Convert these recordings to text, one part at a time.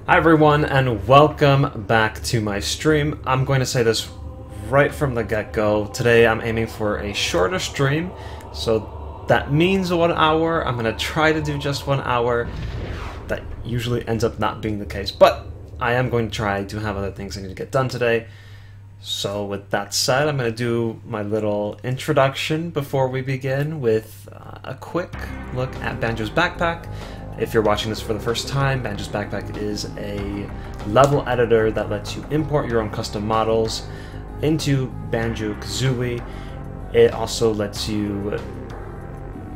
Hi everyone, and welcome back to my stream. I'm going to say this right from the get-go. Today I'm aiming for a shorter stream, so that means 1 hour. I'm going to try to do just 1 hour. That usually ends up not being the case, but I am going to try to have other things I need to get done today. So with that said, I'm going to do my little introduction before we begin with a quick look at Banjo's backpack. If you're watching this for the first time, Banjo's Backpack is a level editor that lets you import your own custom models into Banjo-Kazooie. It also lets you,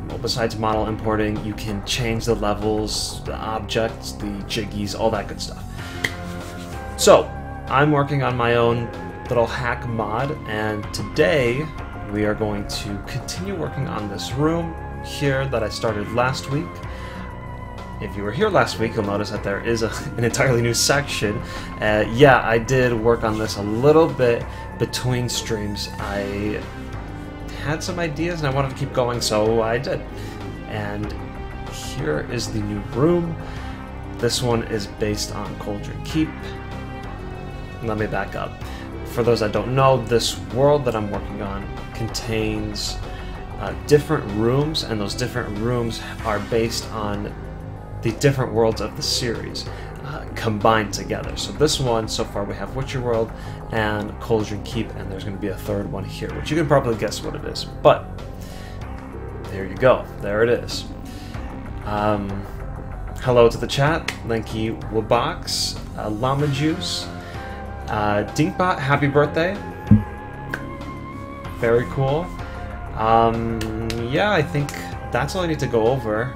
well, besides model importing, you can change the levels, the objects, the jiggies, all that good stuff. So, I'm working on my own little hack mod, and today we are going to continue working on this room here that I started last week. If you were here last week, you'll notice that there is an entirely new section. Yeah, I did work on this a little bit between streams. I had some ideas and I wanted to keep going, so I did. And here is the new room. This one is based on Cauldron Keep. Let me back up. For those that don't know, this world that I'm working on contains different rooms, and those different rooms are based on the different worlds of the series combined together. So this one, so far we have Witcher World and Cauldron Keep, and there's going to be a third one here, which you can probably guess what it is. But there you go, there it is. Hello to the chat, Lenky Wabox, Llama Juice, Dinkbot, happy birthday. Very cool. Yeah, I think that's all I need to go over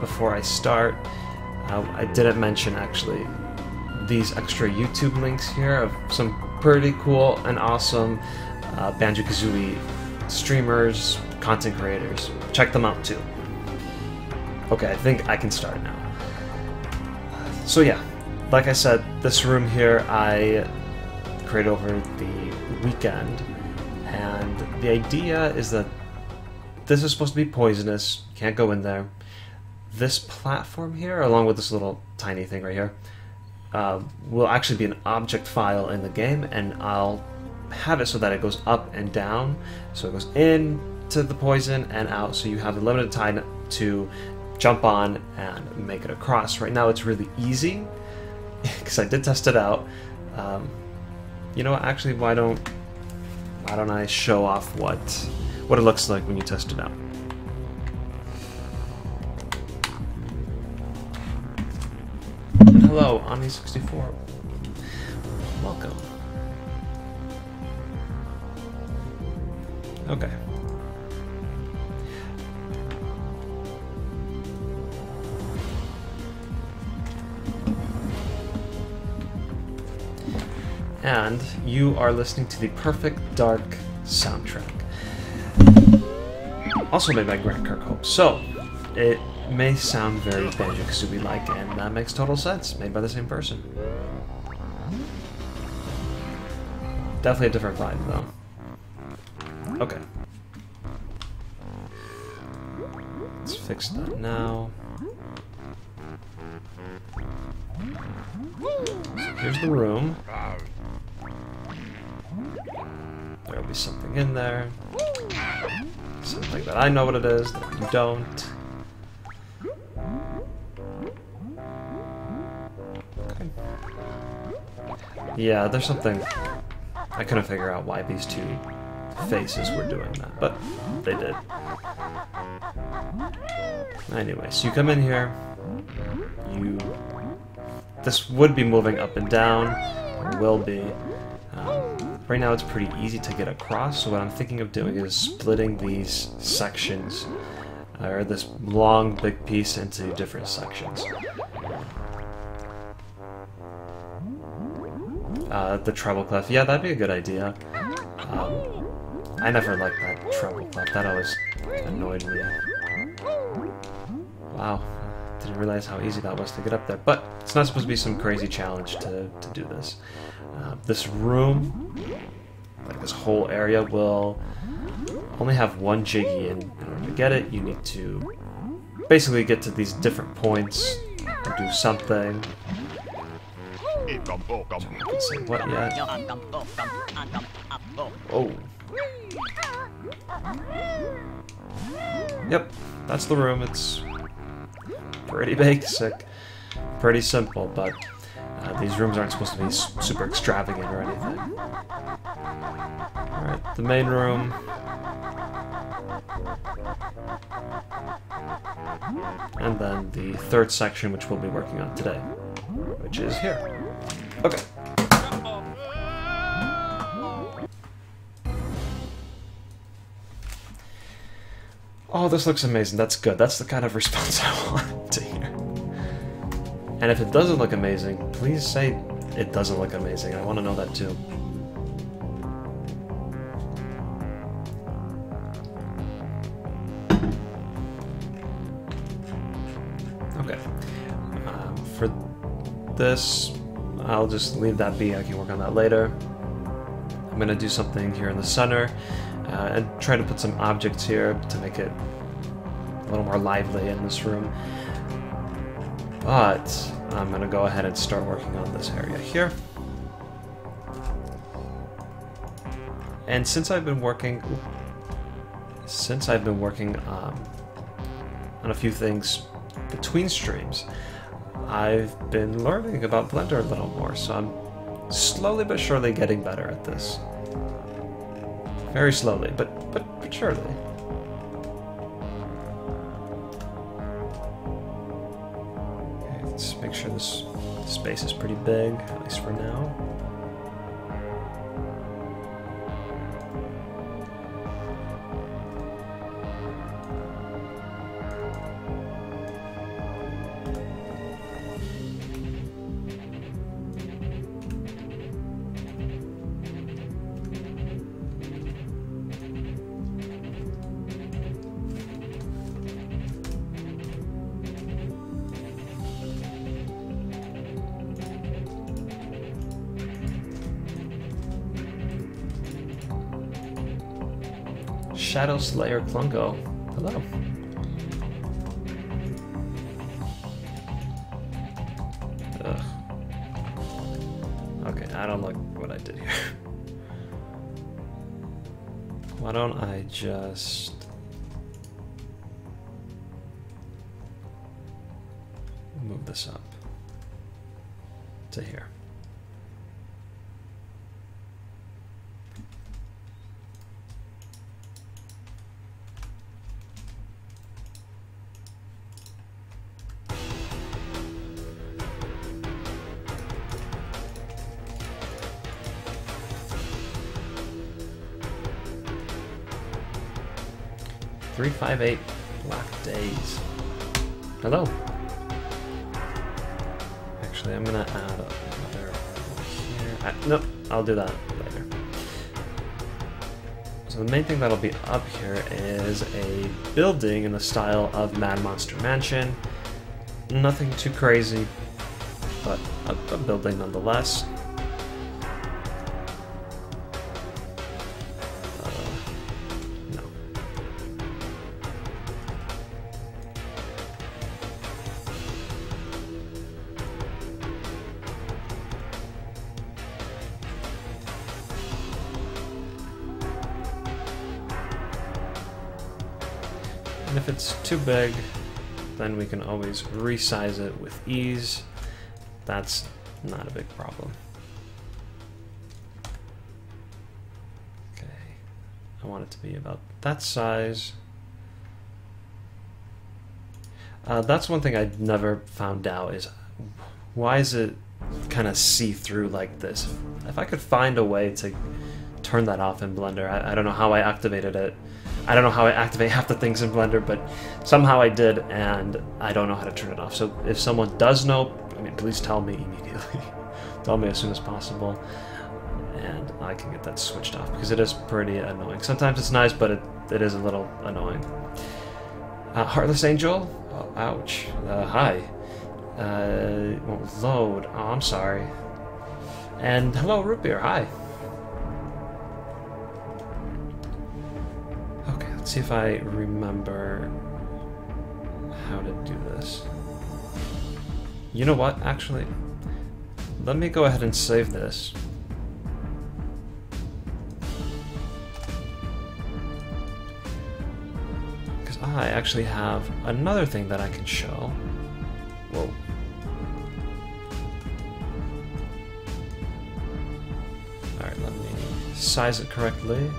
before I start. I didn't mention actually these extra YouTube links here of some pretty cool and awesome Banjo-Kazooie streamers, content creators. Check them out too. Okay, I think I can start now. So yeah, like I said, this room here I created over the weekend, and the idea is that this is supposed to be poisonous, can't go in there. This platform here, along with this little tiny thing right here, will actually be an object file in the game, and I'll have it so that it goes up and down. So it goes in to the poison and out, so you have a limited time to jump on and make it across. Right now it's really easy, because I did test it out. You know what, actually, why don't I show off what it looks like when you test it out. Hello, Ani64. Welcome. Okay. And you are listening to the Perfect Dark soundtrack. Also made by Grant Kirkhope. So, it may sound very Banjo-Kazooie-like, and that makes total sense. Made by the same person. Definitely a different vibe, though. Okay. Let's fix that now. So here's the room. There'll be something in there. Something that I know what it is, that you don't. Okay. Yeah, there's something. I couldn't figure out why these two faces were doing that, but they did. Anyway, so you come in here. This would be moving up and down, or will be. Right now it's pretty easy to get across, so what I'm thinking of doing is splitting these sections, or this long big piece, into different sections. The treble clef, yeah, that'd be a good idea. I never liked that treble clef, that always annoyed me. Wow, didn't realize how easy that was to get up there, but it's not supposed to be some crazy challenge to do this. This room, like this whole area, will only have one jiggy, and in order to get it, you need to basically get to these different points and do something. can say what yet. Oh. Yep, that's the room. It's pretty basic, pretty simple, but these rooms aren't supposed to be super extravagant or anything. Alright, the main room. And then the third section, which we'll be working on today, which is here. Okay. Oh, this looks amazing. That's good. That's the kind of response I want to hear. And if it doesn't look amazing, please say it doesn't look amazing. I want to know that too. Okay. For this, I'll just leave that be. I can work on that later. I'm going to do something here in the center. And try to put some objects here to make it a little more lively in this room. But I'm going to go ahead and start working on this area here. And since I've been working on a few things between streams, I've been learning about Blender a little more, so I'm slowly but surely getting better at this. Very slowly, but surely. Okay, let's make sure this space is pretty big, at least for now. Shadow Slayer Klungo. Hello. Ugh. Okay, I don't like what I did here. Why don't I just move this up to here. $358 Black Days. Hello. Actually, I'm gonna add another one here. Nope, I'll do that later. So the main thing that'll be up here is a building in the style of Mad Monster Mansion. Nothing too crazy, but a building nonetheless. And if it's too big, then we can always resize it with ease. That's not a big problem. Okay, I want it to be about that size. That's one thing I never found out is why is it kind of see-through like this? If I could find a way to turn that off in Blender, I don't know how I activated it. I don't know how I activate half the things in Blender, but somehow I did, and I don't know how to turn it off. So if someone does know, I mean, please tell me immediately. Tell me as soon as possible, and I can get that switched off, because it is pretty annoying. Sometimes it's nice, but it is a little annoying. Heartless Angel? Oh, ouch. Hi. It won't load. Oh, I'm sorry. And hello, Root Beer. Hi. Let's see if I remember how to do this. You know what, actually? let me go ahead and save this. Because I actually have another thing that I can show. Whoa. Alright, let me size it correctly.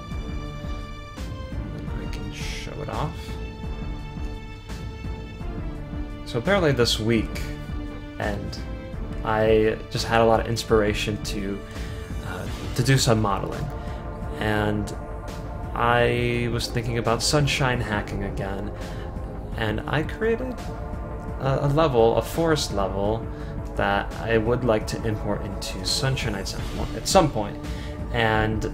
And I can show it off. So apparently this week, and I just had a lot of inspiration to do some modeling, and I was thinking about sunshine hacking again, and I created a level, a forest level, that I would like to import into Sunshine at some point, and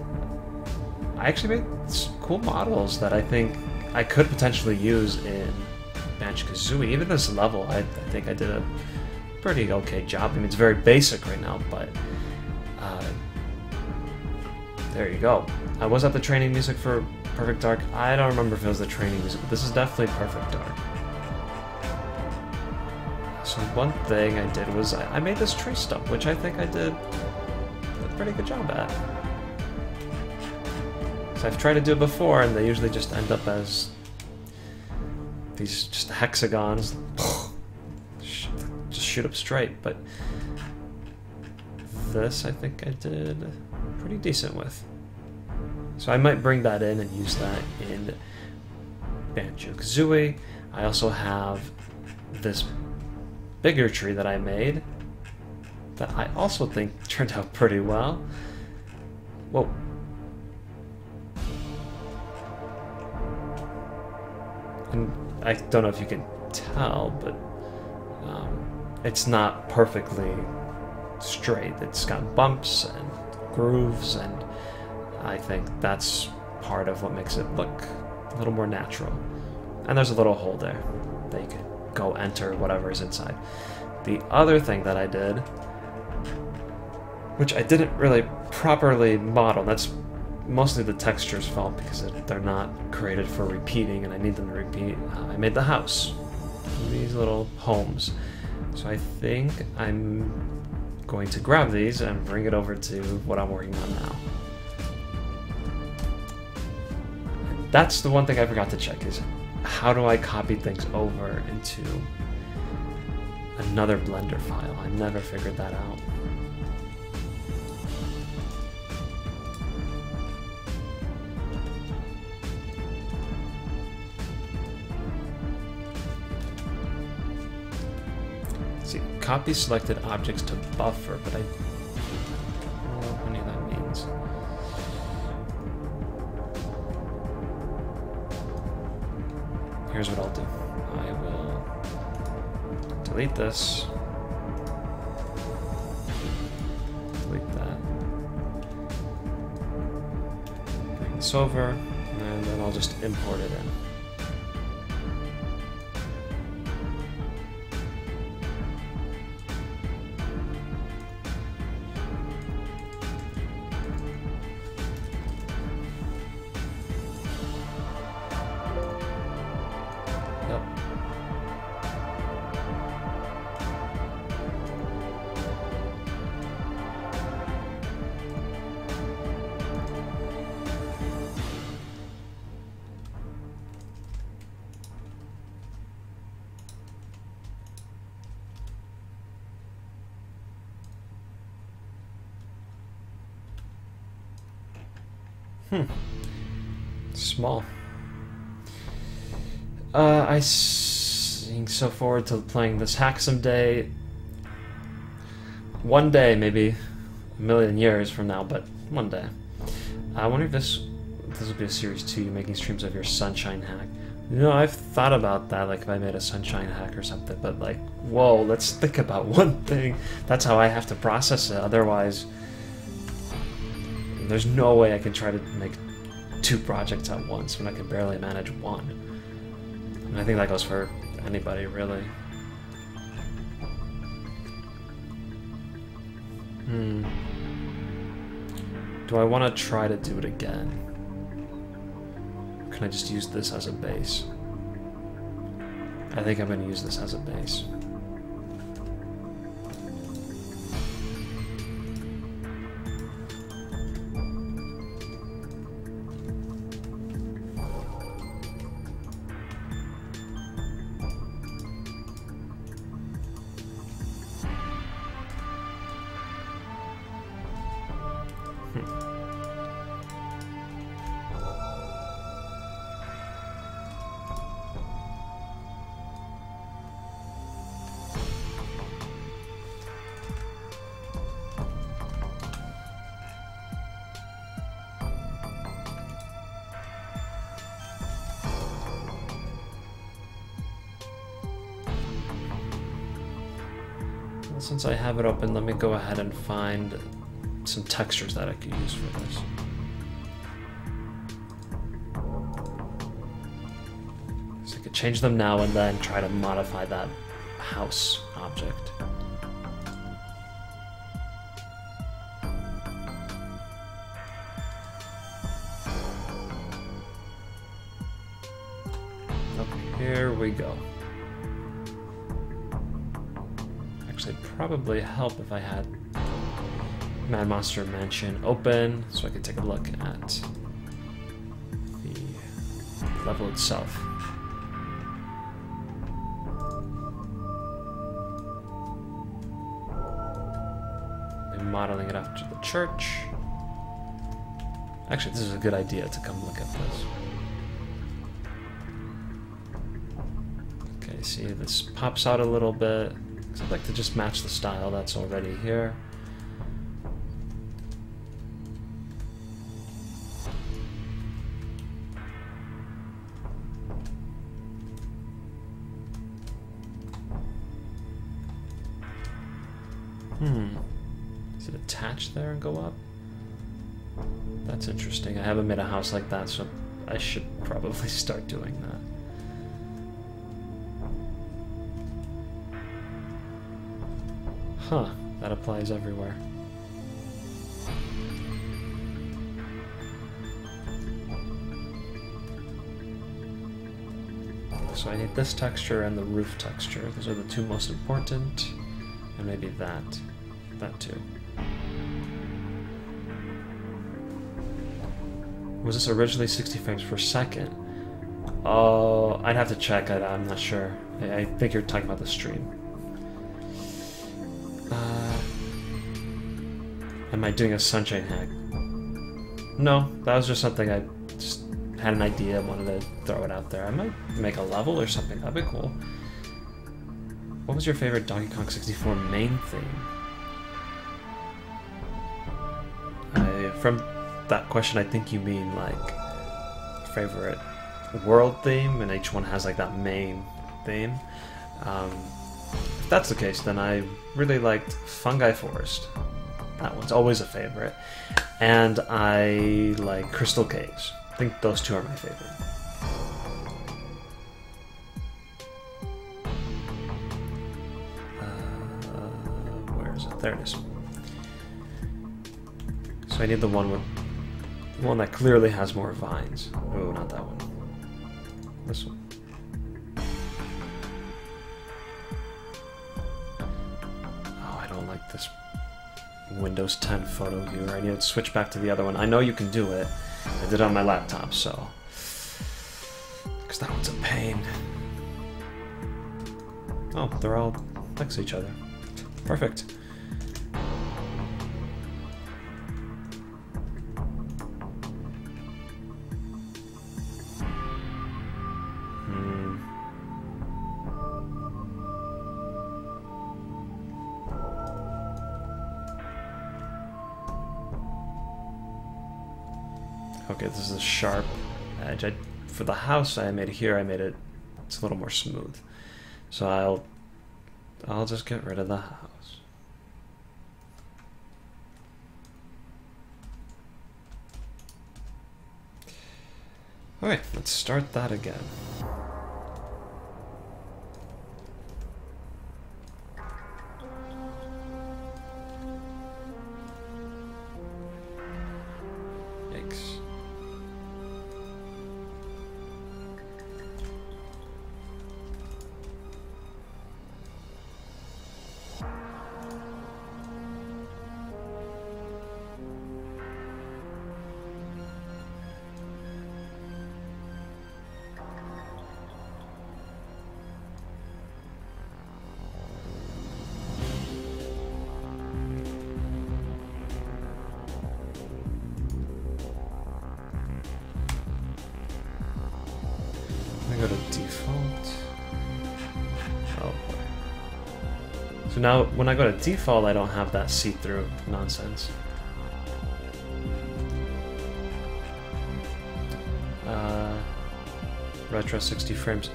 I actually made some cool models that I think I could potentially use in Banjo-Kazooie. Even this level, I think I did a pretty okay job. I mean, it's very basic right now, but there you go. I was at the training music for Perfect Dark. I don't remember if it was the training music, but this is definitely Perfect Dark. So one thing I did was I made this tree stump, which I think I did a pretty good job at. So I've tried to do it before, and they usually just end up as these just hexagons. Just shoot up straight, but this I think I did pretty decent with. So I might bring that in and use that in Banjo-Kazooie. I also have this bigger tree that I made that I also think turned out pretty well. Whoa. And I don't know if you can tell, but it's not perfectly straight. It's got bumps and grooves, and I think that's part of what makes it look a little more natural. And there's a little hole there that you can go enter whatever is inside. The other thing that I did, which I didn't really properly model, that's mostly the texture's fault because they're not created for repeating and I need them to repeat. I made the house, these little homes. So I think I'm going to grab these and bring it over to what I'm working on now. And that's the one thing I forgot to check, is how do I copy things over into another Blender file? I never figured that out. See, copy selected objects to buffer, but I don't know what any of that means. Here's what I'll do. I will delete this. Delete that. Bring this over, and then I'll just import it in. Small. I seem so forward to playing this hack someday. One day, maybe a million years from now, but one day. I wonder if this will be a series 2, making streams of your sunshine hack. You know, I've thought about that, like if I made a sunshine hack or something, but like, whoa, let's think about one thing. That's how I have to process it, otherwise there's no way I can try to make 2 projects at once when I can barely manage one. And I think that goes for anybody, really. Do I want to try to do it again? Or can I just use this as a base? I think I'm going to use this as a base. since I have it open, let me go ahead and find some textures that I could use for this. So I could change them now and then try to modify that house object. Here we go. Actually, it'd probably help if I had Mad Monster Mansion open so I could take a look at the level itself. I'm modeling it after the church. Actually, this is a good idea to come look at this. Okay, see, this pops out a little bit. I'd like to just match the style that's already here. Does it attach there and go up? That's interesting. I haven't made a house like that, so I should probably start doing that. Huh, that applies everywhere. So I need this texture and the roof texture. Those are the two most important. And maybe that too. Was this originally 60 frames per second? Oh, I'd have to check. I'm not sure. I think you're talking about the stream. Am I doing a sunshine hack? No, that was just something I just had an idea, wanted to throw it out there. I might make a level or something. That'd be cool. What was your favorite Donkey Kong 64 main theme? From that question, I think you mean like favorite world theme, and each one has like that main theme. If that's the case, then I really liked Fungi Forest. That one's always a favorite. And I like Crystal Caves. I think those two are my favorite. Where is it? There it is. So I need the one that clearly has more vines. Oh, not that one. This one. Oh, I don't like this Windows 10 photo viewer. I need to switch back to the other one. I know you can do it. I did it on my laptop, so... because that one's a pain. Oh, they're all next to each other. Perfect. Okay, this is a sharp edge. For the house I made here, it's a little more smooth. So I'll just get rid of the house. Okay, let's start that again. Yikes. Go to default. Oh boy. So now when I go to default, I don't have that see-through nonsense. Retro 60 frames.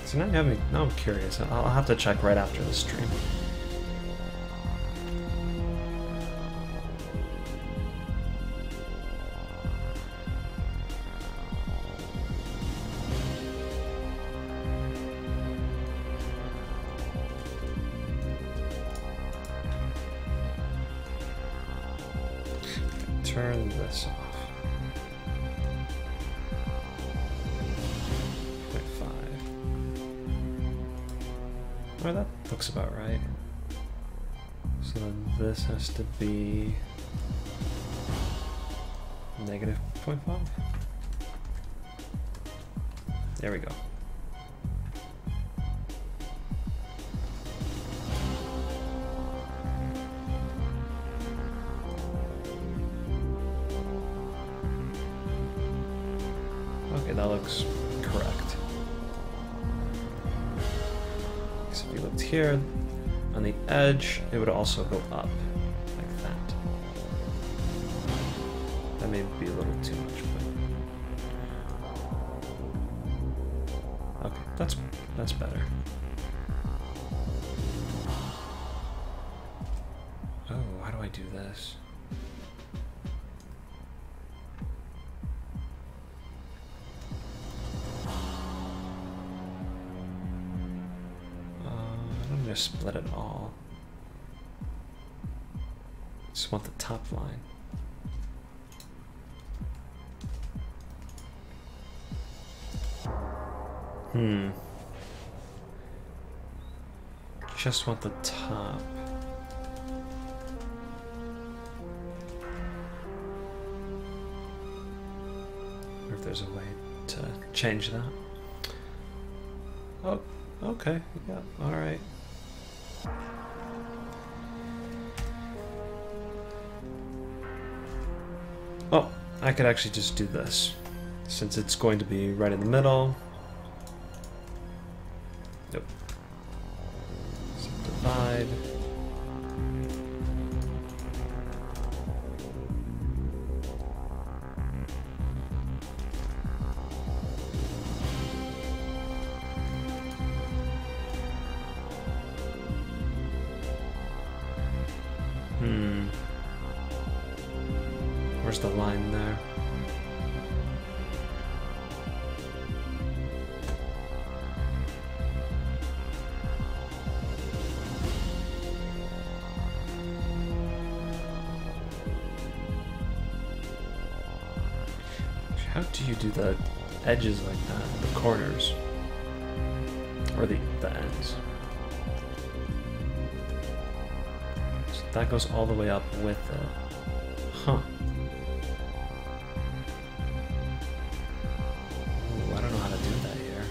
So now you have me. Now I'm curious. I'll have to check right after the stream. turn this off. 0.5. Oh, that looks about right. So then this has to be negative 0.5. There we go. Okay, that looks correct. So if you looked here, on the edge, it would also go up, like that. That may be a little too much, but... Okay, that's better. Oh, how do I do this? I'm gonna split it all. Just want the top line. Just want the top. Or if there's a way to change that. Oh, okay, yeah, alright. Oh, I could actually just do this, since it's going to be right in the middle. Yep. So divide. Where's the line there? How do you do the edges like that? The corners? Or the ends? So that goes all the way up with it. Huh. Ooh, I don't know how to do that here.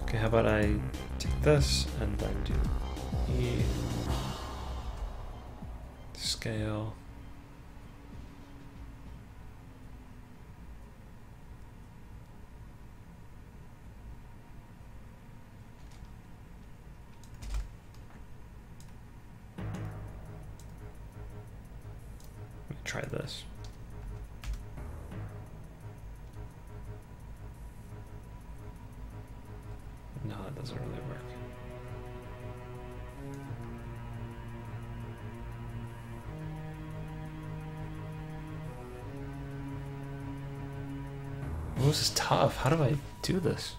Okay, how about I take this and then do E, scale. Let me try this. No, it doesn't really work. Oh, this is tough. How do I do this?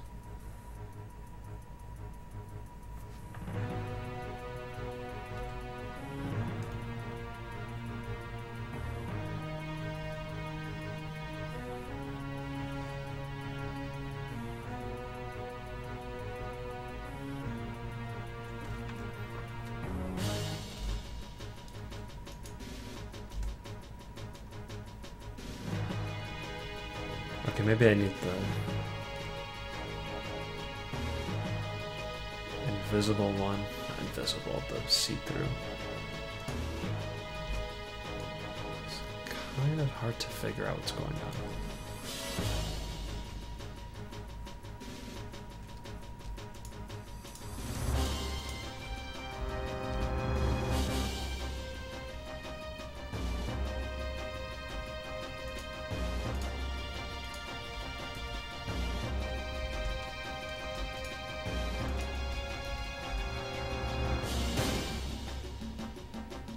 Okay, maybe I need the invisible one. Not invisible, the see-through. kind of hard to figure out what's going on.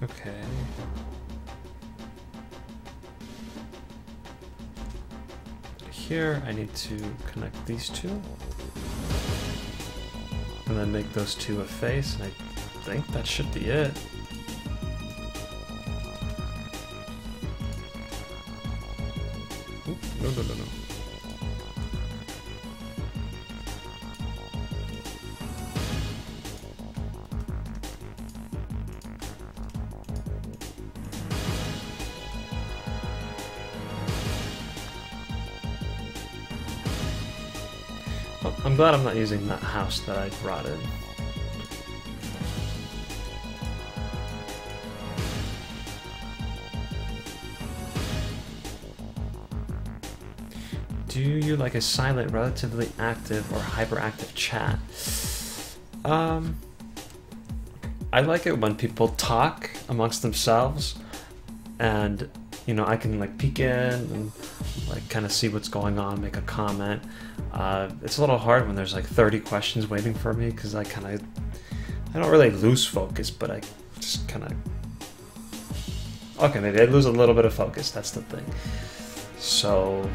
Okay. Here, I need to connect these two. And then make those two a face, and I think that should be it. Oop, no, no, no, no. Oh, I'm glad I'm not using that house that I brought in. Do you like a silent, relatively active, or hyperactive chat? I like it when people talk amongst themselves, and you know, I can like peek in and like kind of see what's going on, make a comment. It's a little hard when there's like 30 questions waiting for me, because I don't really lose focus, but I just kind of, okay, maybe I lose a little bit of focus, that's the thing. So,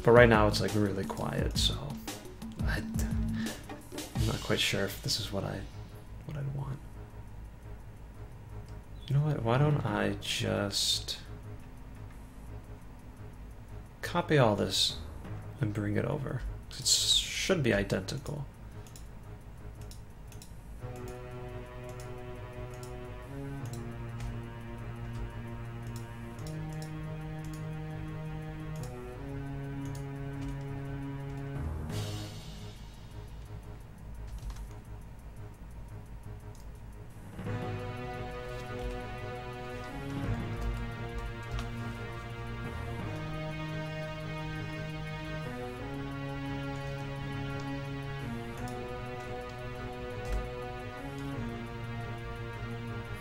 but right now it's like really quiet, so I'm not quite sure if this is what I'd want. You know what, why don't I just copy all this and bring it over. It should be identical.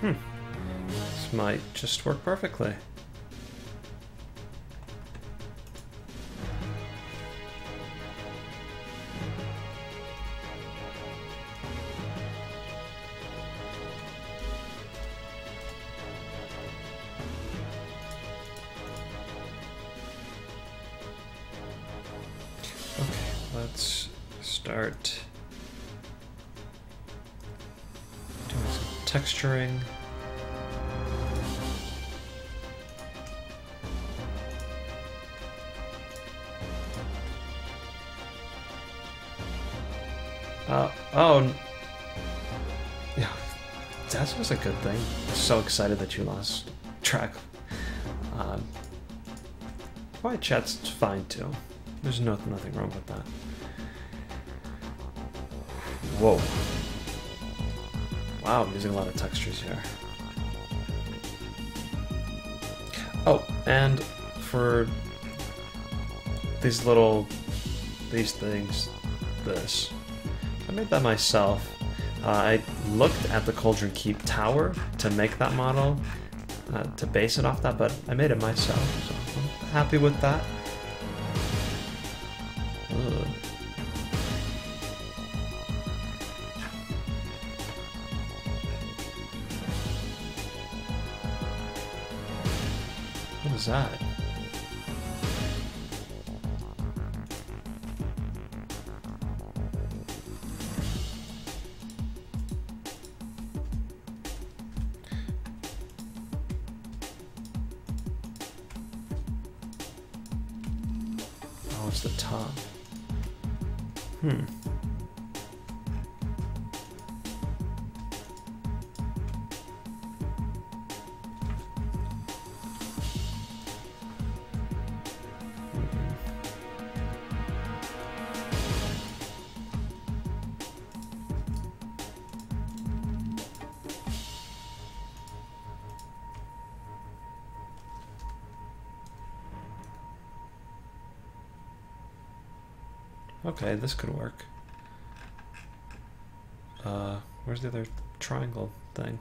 This might just work perfectly. Okay, let's start doing some texturing. Oh, yeah, that was a good thing. So excited that you lost track. Quiet chat's fine too. There's nothing wrong with that. Whoa. Wow, I'm using a lot of textures here. Oh, and for these things, this. I made that myself. I looked at the Cauldron Keep Tower to make that model, to base it off that, but I made it myself, so I'm happy with that. Ugh. What is that? Oh, it's the top. Okay, this could work. Where's the other triangle thing?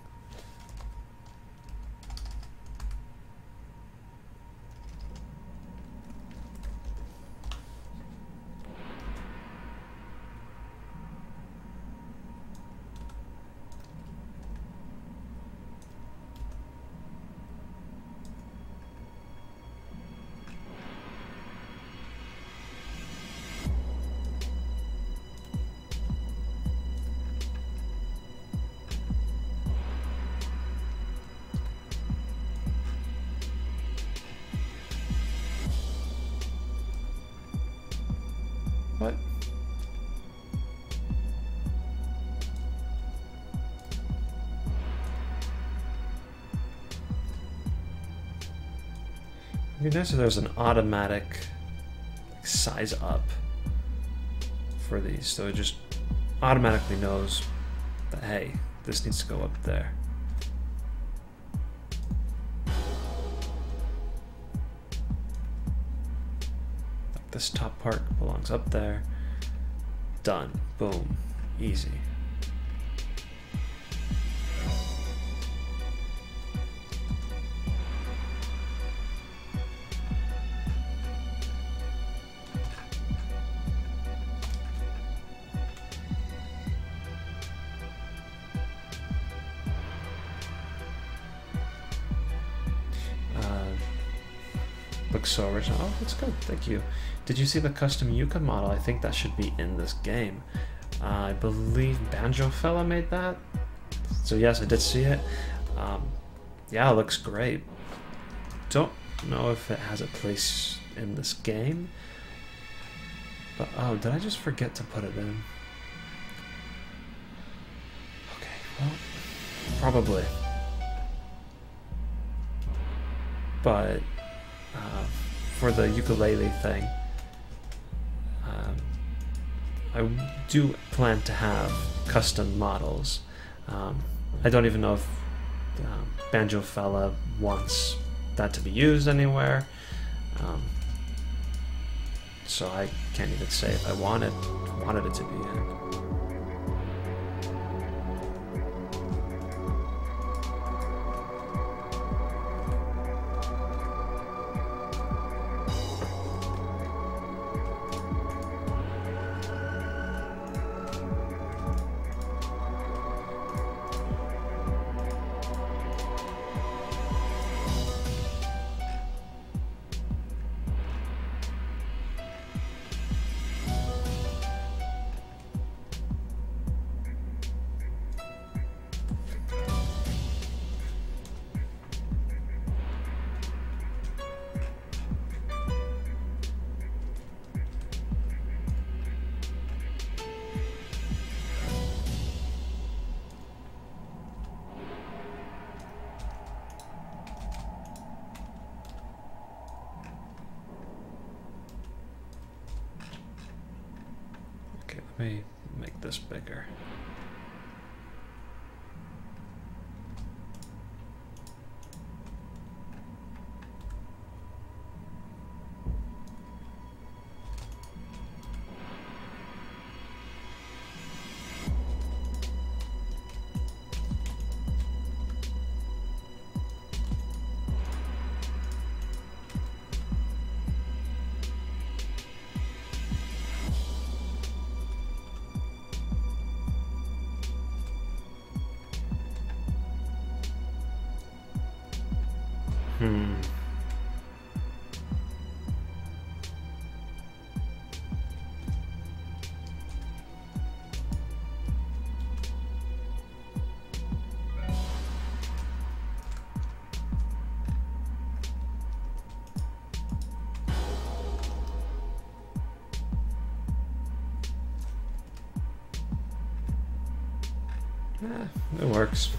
What? It'd be nice if there's an automatic size up for these, so it just automatically knows that, hey, this needs to go up there. Like this top part belongs up there. Done. Boom. Easy. Looks so original. Oh, that's good. Thank you. Did you see the custom Yuka model? I think that should be in this game. I believe Banjo-Fella made that. So yes, I did see it. Yeah, it looks great. Don't know if it has a place in this game. But oh, did I just forget to put it in? Okay, well, probably. But for the ukulele thing, I do plan to have custom models. I don't even know if Banjo-Fella wants that to be used anywhere, so I can't even say if I wanted it to be in. Let me make this bigger. Yeah, it works.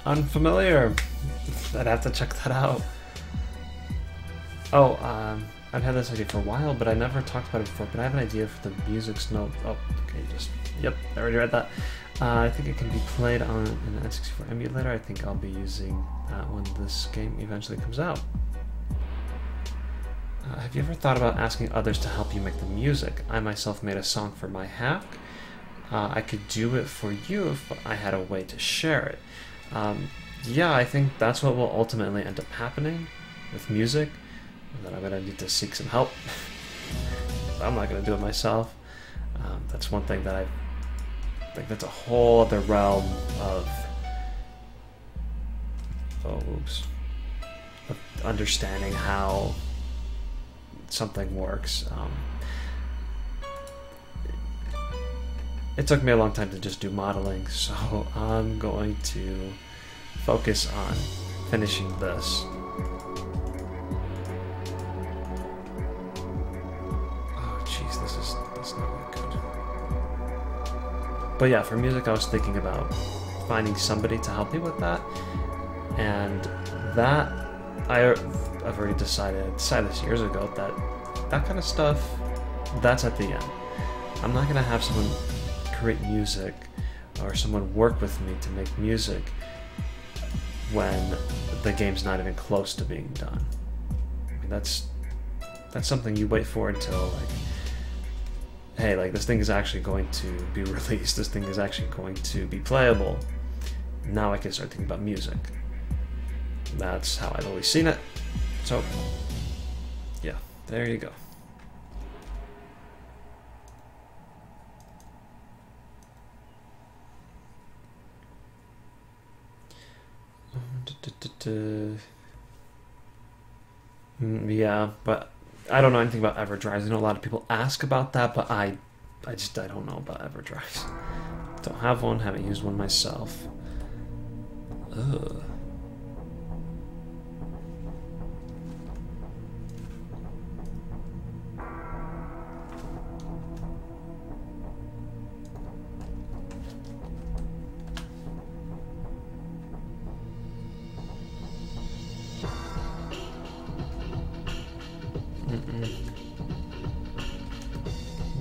Unfamiliar. I'd have to check that out. Oh, I've had this idea for a while, but I never talked about it before. But I have an idea for the music's note. Oh, okay, yep, I already read that. I think it can be played on an N64 emulator. I think I'll be using that when this game eventually comes out. Have you ever thought about asking others to help you make the music? I myself made a song for my hack. I could do it for you if I had a way to share it. Yeah, I think that's what will ultimately end up happening with music. That I'm gonna need to seek some help. I'm not gonna do it myself. That's one thing that I think that's a whole other realm of of understanding how something works. It took me a long time to just do modeling, so I'm going to focus on finishing this. Oh jeez, that's not really good. But yeah, for music I was thinking about finding somebody to help me with that, and that I've already decided this years ago that kind of stuff, that's at the end. I'm not gonna have someone create music or someone work with me to make music when the game's not even close to being done. I mean, that's something you wait for until, like, hey, like, this thing is actually going to be released, this thing is actually going to be playable. Now I can start thinking about music. That's how I've always seen it. So, yeah, there you go. Yeah, but I don't know anything about EverDrives. I know a lot of people ask about that, but I don't know about EverDrives. Don't have one, haven't used one myself. Ugh.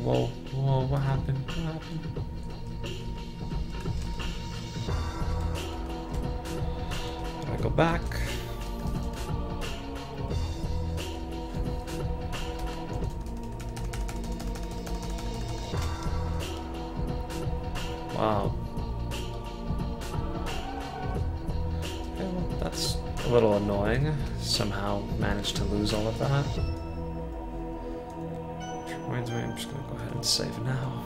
Whoa, whoa, what happened? What happened? Gotta go back. Wow. Okay, well, that's a little annoying. Somehow managed to lose all of that. Reminds me, I'm just gonna go ahead and save now.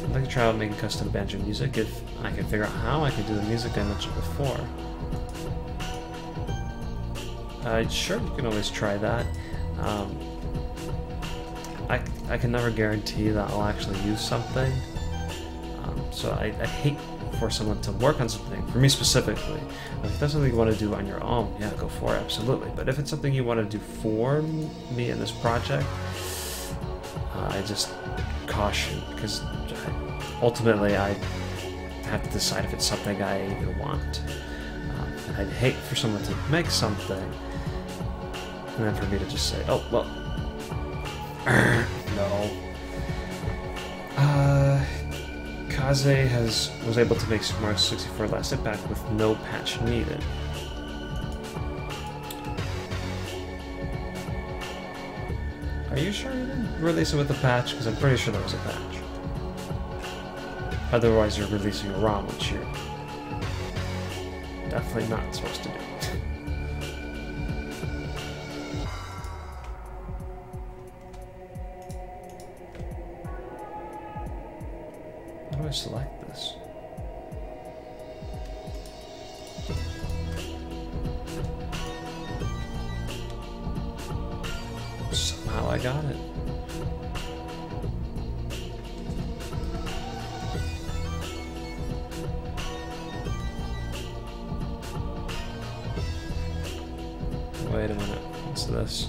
I'd like to try out making custom banjo music if I can figure out how I can do the music I mentioned before. Sure, you can always try that. I can never guarantee that I'll actually use something. So I hate for someone to work on something, for me specifically. If that's something you want to do on your own, yeah, go for it, absolutely. But if it's something you want to do for me in this project, I just caution, because ultimately I have to decide if it's something I even want. And I'd hate for someone to make something, and then for me to just say, oh, well, no. Kaze was able to make Super Mario 64 last hit back with no patch needed. Are you sure you didn't release it with a patch? Because I'm pretty sure there was a patch. Otherwise you're releasing a ROM, which you're definitely not supposed to do. How do I select this? Somehow I got it. Wait a minute, what's this?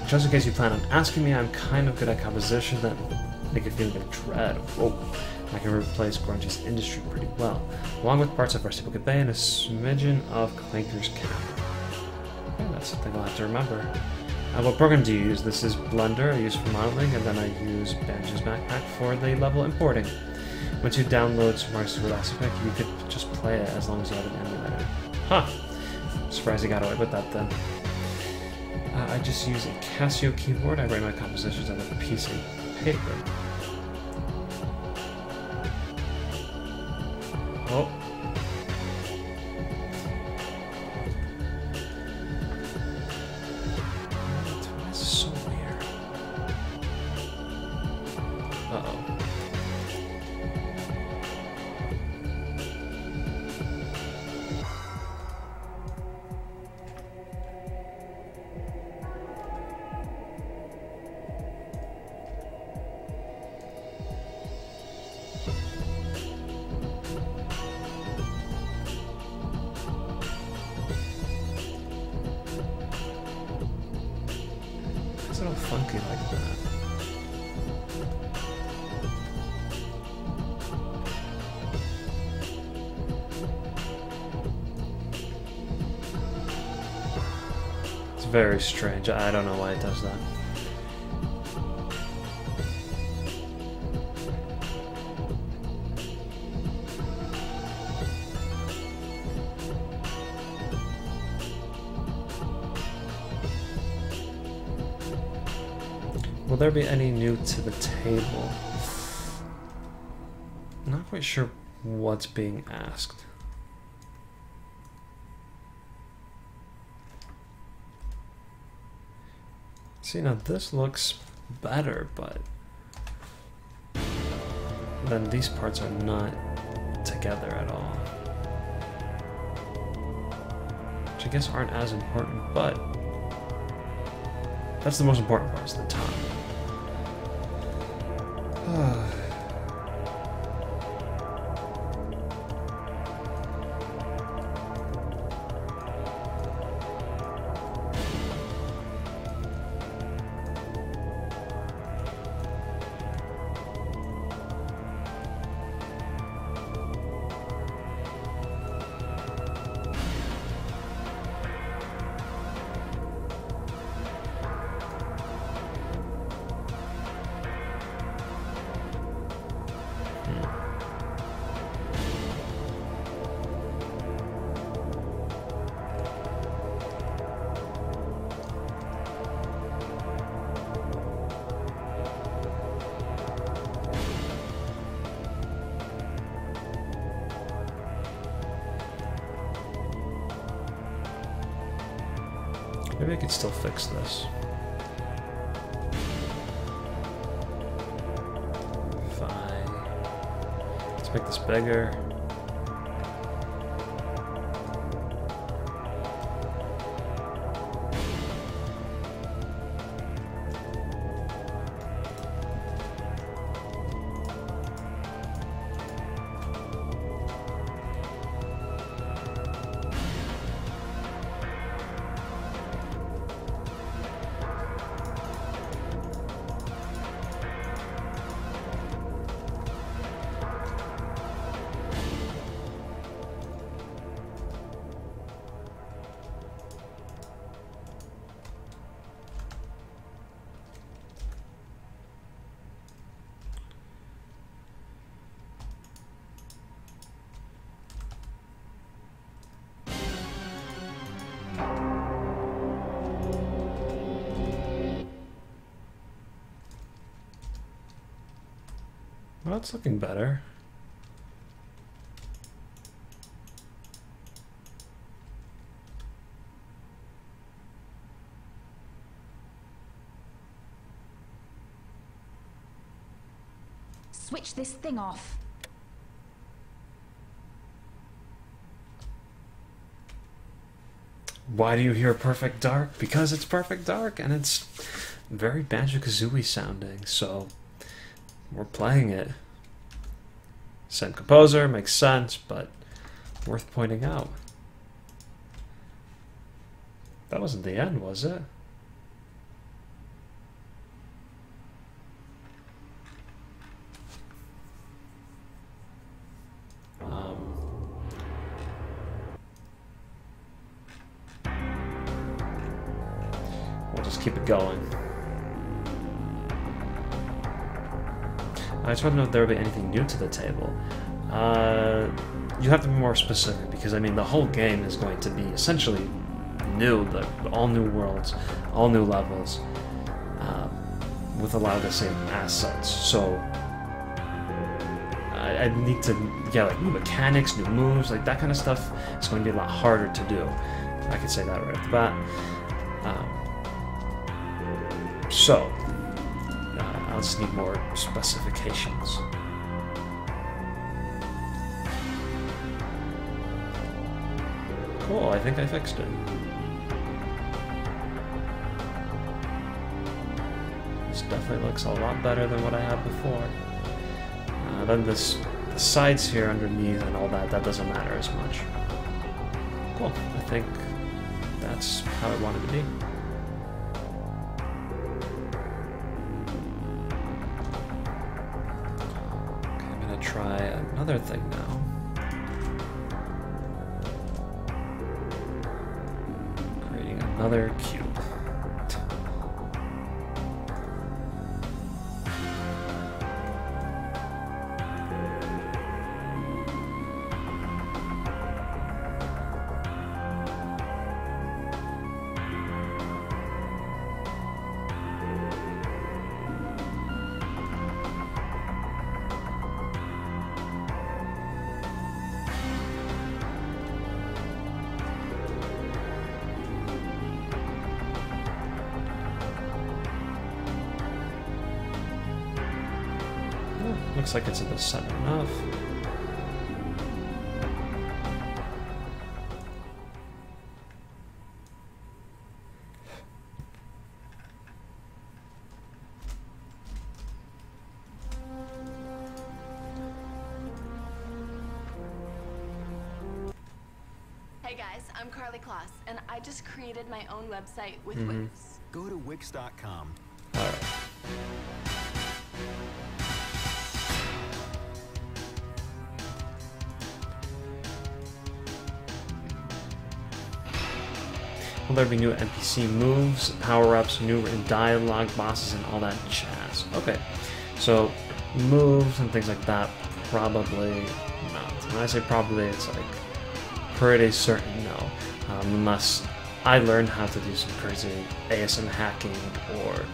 Just in case you plan on asking me, I'm kind of good at composition that make a feeling of dread. Whoa. I can replace Grungy's industry pretty well, along with parts of Rusty Bucket Bay and a smidgen of Clanker's Cap. Okay, that's something I'll have to remember. What program do you use? This is Blender, I use for modeling, and then I use Banjo's Backpack for the level importing. Once you download Super Mario Pack, you could just play it as long as you have an emulator. Huh! Surprised you got away with that then. I just use a Casio keyboard. I write my compositions on a piece of paper. Oh. Why is this so weird? Uh-oh. It's all funky like that. It's very strange. I don't know why it does that. Will there be any new to the table? I'm not quite sure what's being asked. See, now this looks better, but then these parts are not together at all. Which I guess aren't as important, but that's the most important part, is the top. Maybe I could still fix this. Fine. Let's make this bigger. Well, it's looking better. Switch this thing off. Why do you hear Perfect Dark? Because it's Perfect Dark and it's very Banjo-Kazooie sounding, so we're playing it. Same composer, makes sense, but worth pointing out. That wasn't the end, was it? Let's keep it going. I just want to know if there will be anything new to the table. You have to be more specific, because I mean the whole game is going to be essentially new, like all new worlds, all new levels, with a lot of the same assets. So I need to get like new mechanics, new moves, like that kind of stuff. It's going to be a lot harder to do. I could say that right off the bat. I'll just need more specifications. Cool, I think I fixed it. This definitely looks a lot better than what I had before. Then the sides here underneath and all that doesn't matter as much. Cool, I think that's how I wanted to be. Okay, I'm gonna try another thing now. Creating another cube. Looks like it's in the center enough. Hey guys, I'm Carly Kloss, and I just created my own website with Wix. Go to Wix.com. All right. Will there be new NPC moves, power-ups, new dialogue, bosses, and all that jazz? Okay, so moves and things like that, probably not. When I say probably, it's like pretty certain no, unless I learn how to do some crazy ASM hacking or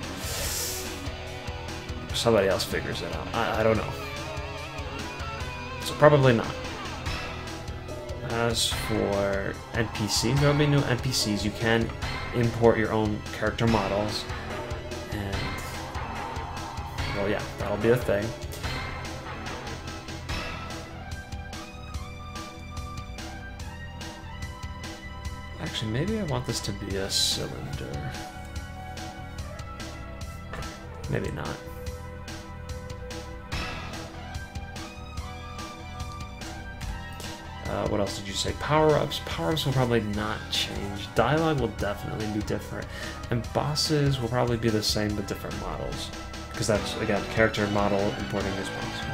somebody else figures it out. I don't know. So probably not. As for NPCs, there will be new NPCs. You can import your own character models, and well, yeah, that'll be a thing. Actually, maybe I want this to be a cylinder. Maybe not. What else did you say? Power-ups. Power-ups will probably not change. Dialogue will definitely be different. And bosses will probably be the same but different models. Because that's, again, character model importing is possible.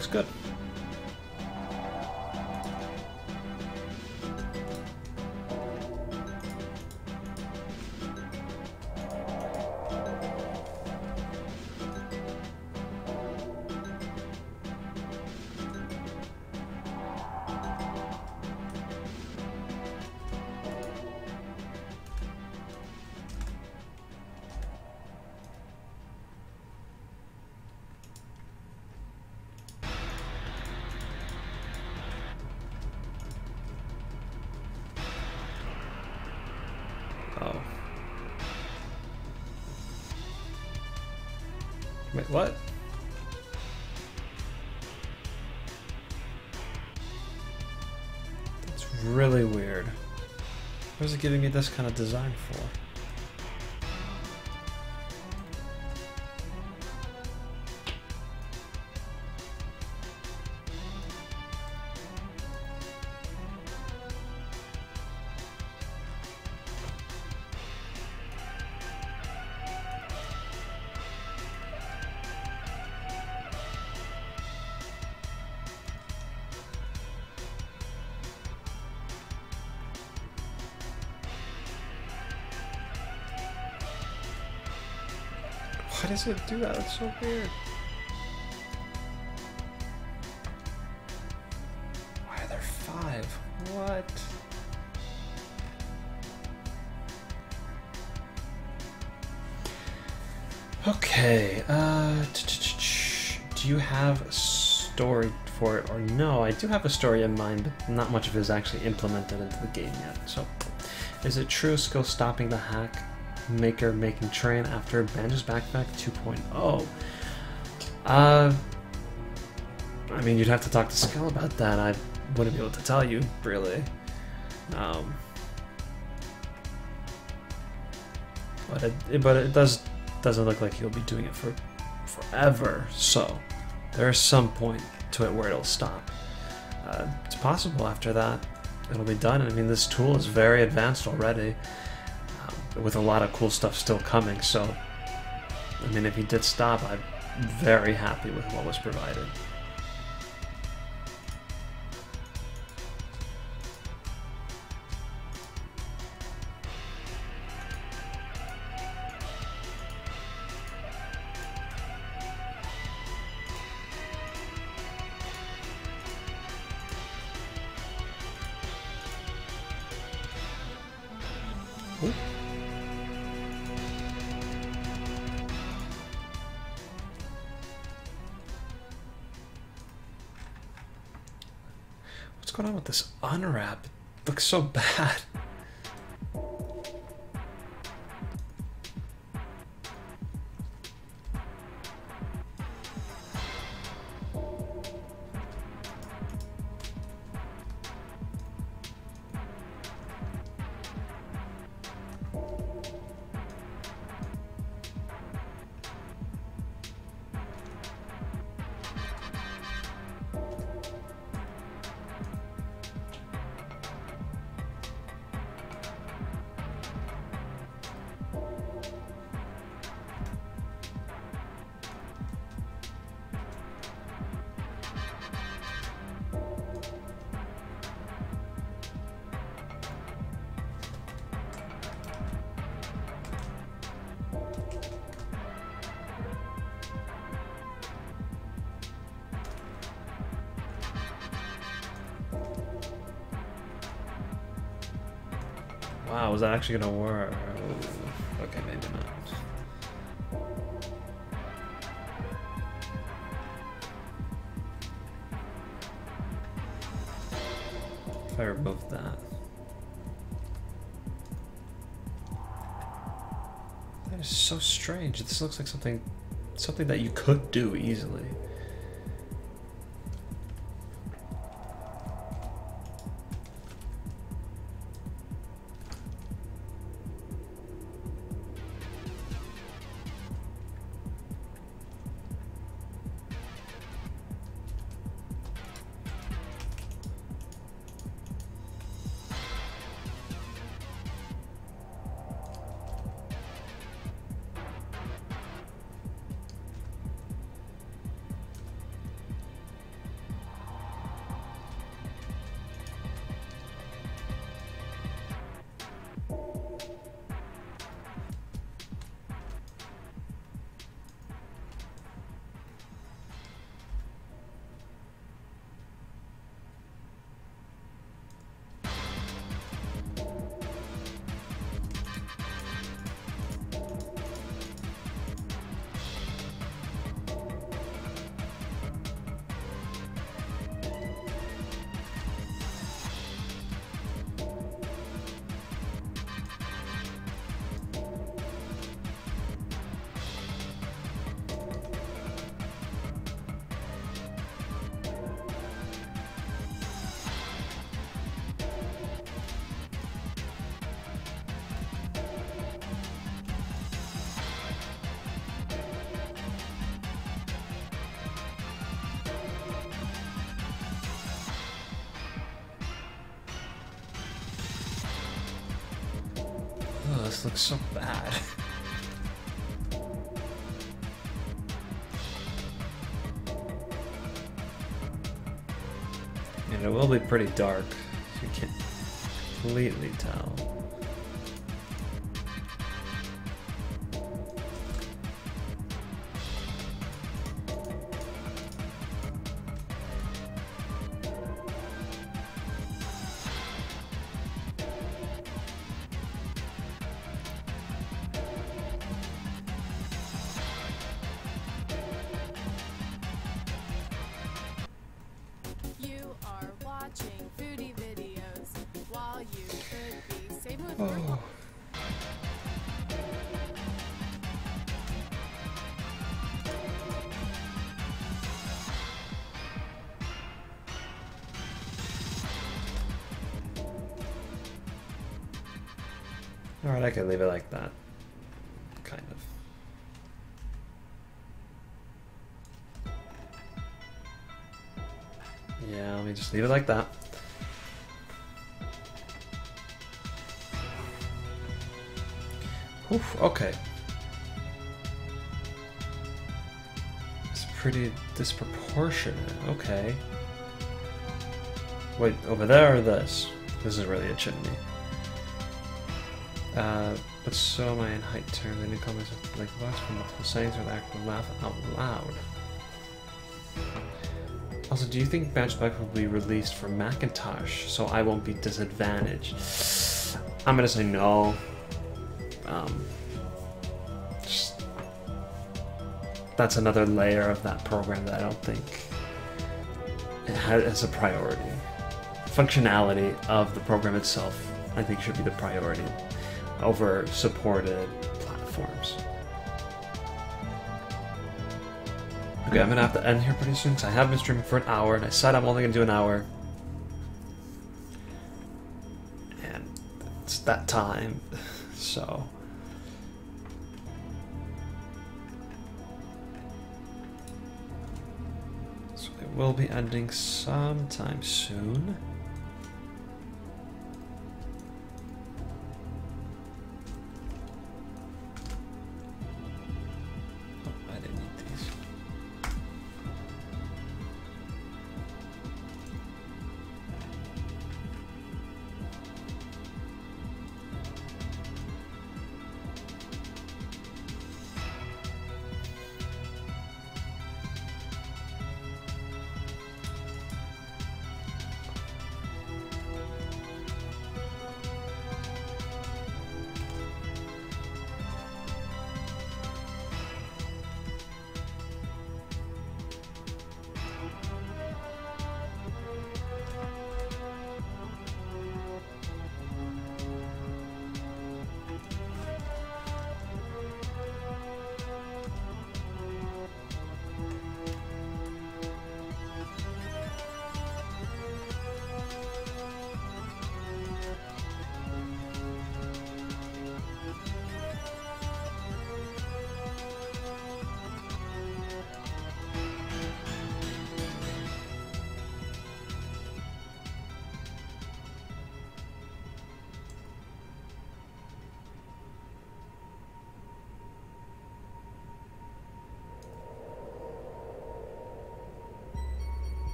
Looks good. What? That's really weird. What is it giving me this kind of design for? Why does it do that? It's so weird. Why are there 5? What? Okay, do you have a story for it or no? I do have a story in mind, but not much of it is actually implemented into the game yet. So, is it true skill stopping the hack maker making train after Banjo's Backpack 2.0? I mean, you'd have to talk to Skill about that. I wouldn't be able to tell you, really. But it doesn't look like he'll be doing it for forever. So there's some point to it where it'll stop. It's possible after that it'll be done. I mean, this tool is very advanced already, with a lot of cool stuff still coming. So, I mean, if he did stop, I'm very happy with what was provided. Ooh. What's going on with this unwrap? It looks so bad. Wow, is that actually gonna work? Okay, maybe not. If I remove that. That is so strange. This looks like something that you could do easily. Oh, this looks so bad. And it will be pretty dark, so you can't completely tell. Foodie videos while you could be saving with Oh. Alright, I can leave it like that. Kind of. Yeah, let me just leave it like that. Oof, okay. It's pretty disproportionate. Okay. Wait, over there or this? This is really a chimney. But so am I in height terms. Any comments like what from multiple sayings or the act of laugh out loud? Also, do you think Banjo-Kazooie will be released for Macintosh so I won't be disadvantaged? I'm gonna say no. Just, that's another layer of that program that I don't think it has a priority. Functionality of the program itself, I think, should be the priority over supported platforms. Okay, I'm gonna have to end here pretty soon because I have been streaming for an hour and I said I'm only gonna do an hour. And it's that time, so. So it will be ending sometime soon.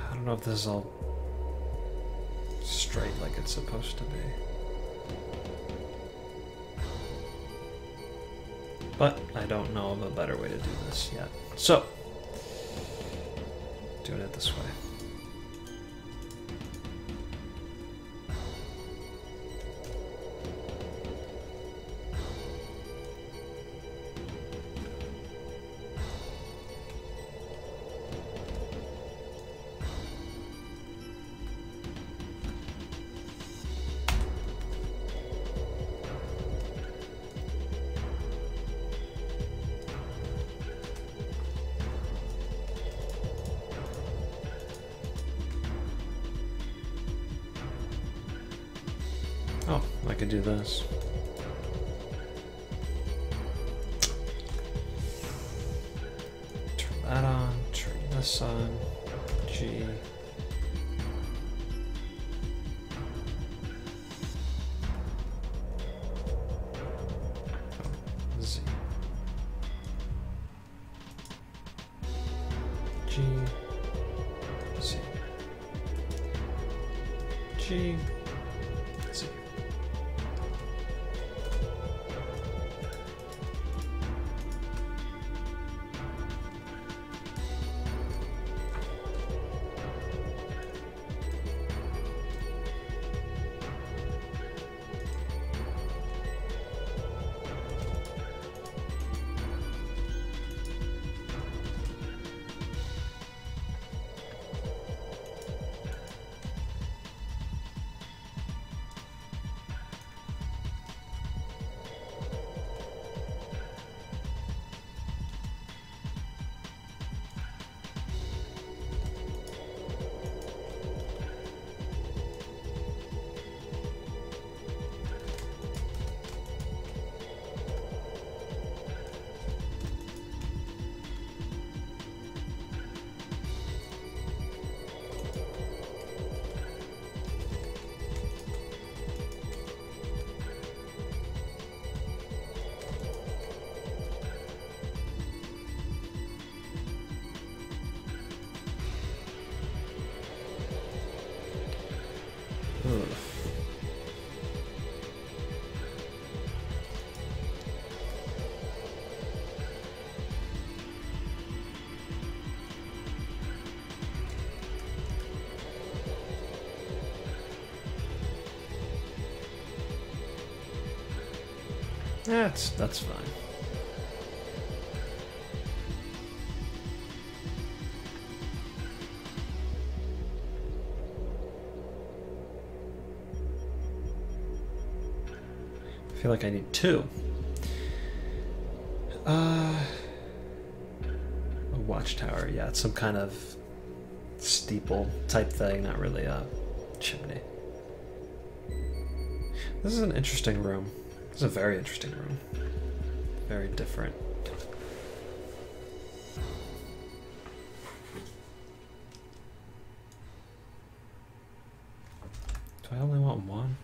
I don't know if this is all straight like it's supposed to be. But I don't know of a better way to do this yet. So, doing it this way. Oh, I could do this. Turn that on, turn this on, G. she... Let's see. That's fine. I feel like I need two. A watchtower, yeah, it's some kind of steeple type thing, not really a chimney. This is an interesting room. This is a very interesting room. Very different. Do I only want one?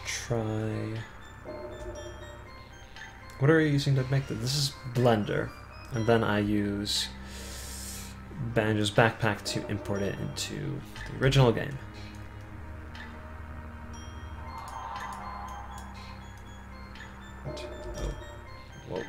Try. What are you using to make this? This is Blender, and then I use Banjo's backpack to import it into the original game. What? Oh. Whoa.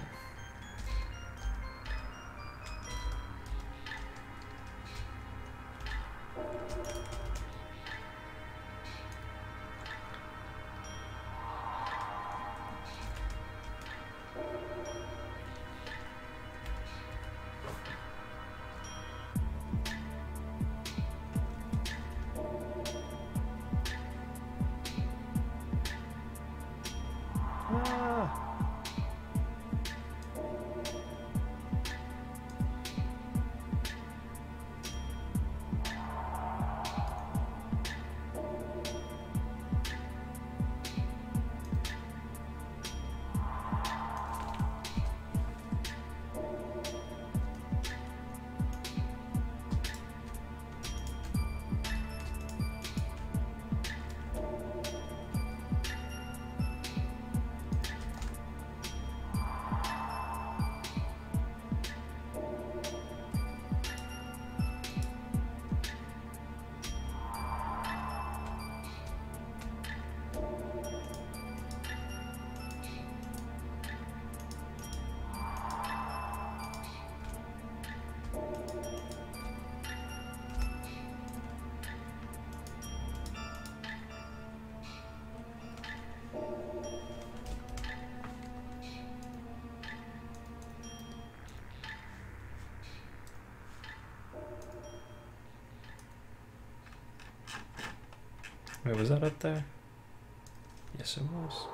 Wait, was that up there? Yes, it was.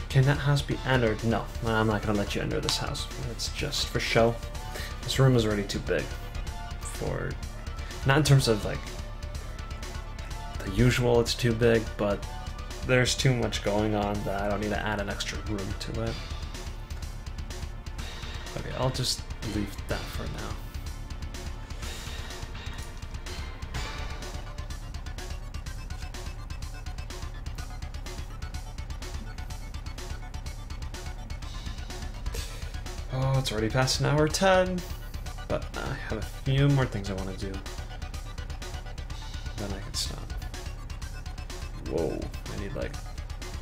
Can that house be entered? No, I'm not gonna let you enter this house. It's just for show. This room is already too big for, not in terms of like the usual, it's too big, but there's too much going on that I don't need to add an extra room to it. Okay, I'll just leave that for now. Oh, it's already past an hour 10, but I have a few more things I want to do. Then I can stop. Whoa, I need like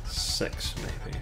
6 maybe.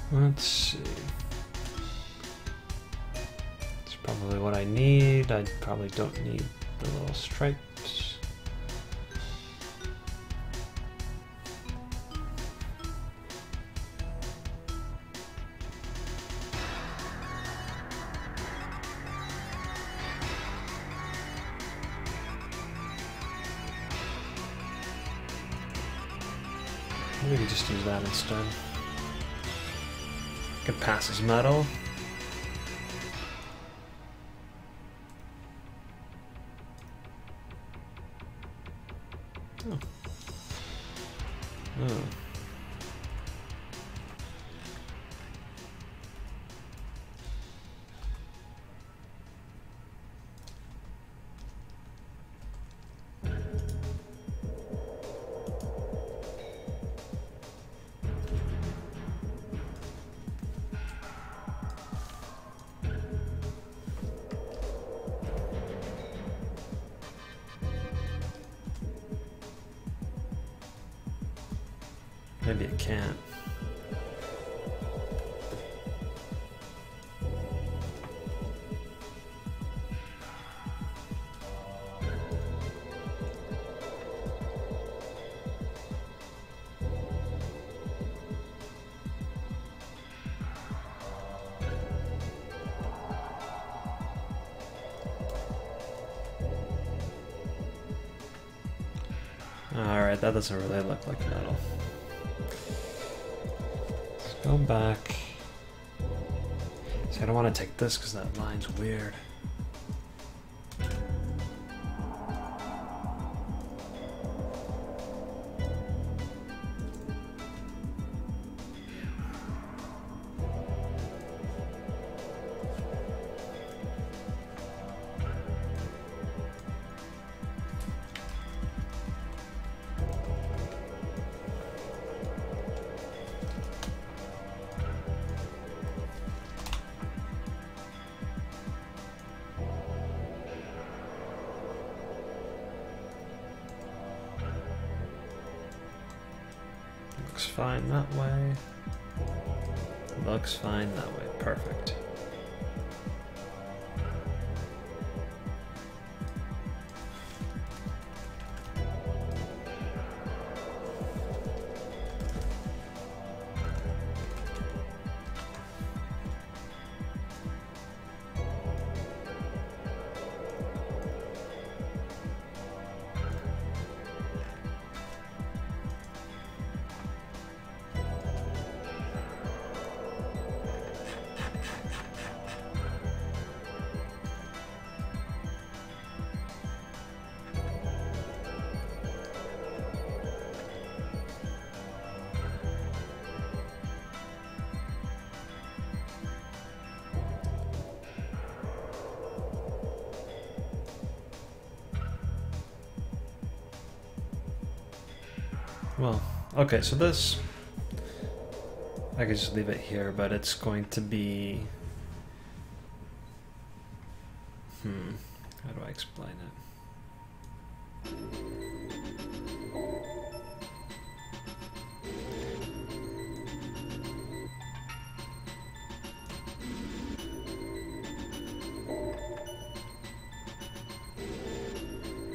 Let's see. It's probably what I need. I probably don't need the little stripes. Maybe just use that instead. Can pass as metal. Oh. Oh. Maybe it can't. Alright, that doesn't really look like metal. Let's go back. See, I don't want to take this because that line's weird. Looks fine that way. Looks fine that way. Perfect. Well, okay, so this, I could just leave it here, but it's going to be, how do I explain it?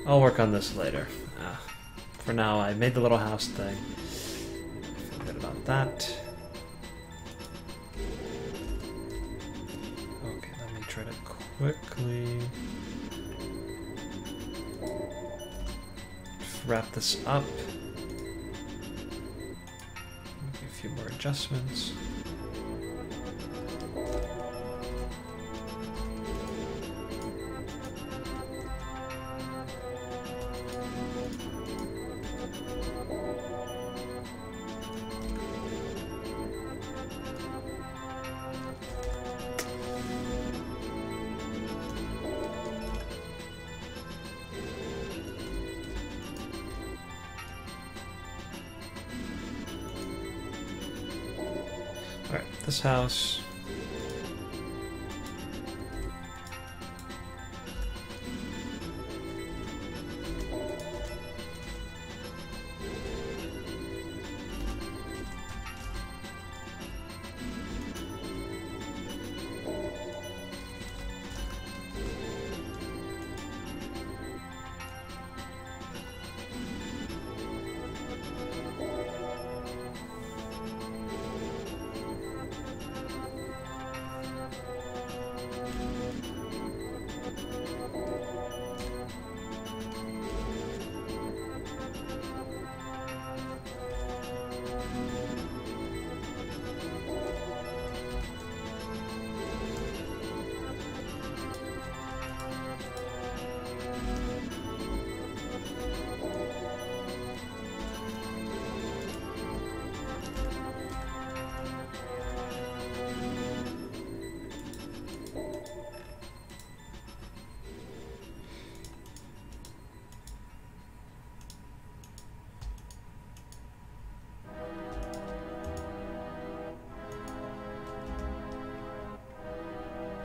I'll work on this later. For now, I made the little house thing. I feel good about that. Okay, let me try to quickly wrap this up. Make a few more adjustments. Alright, this house.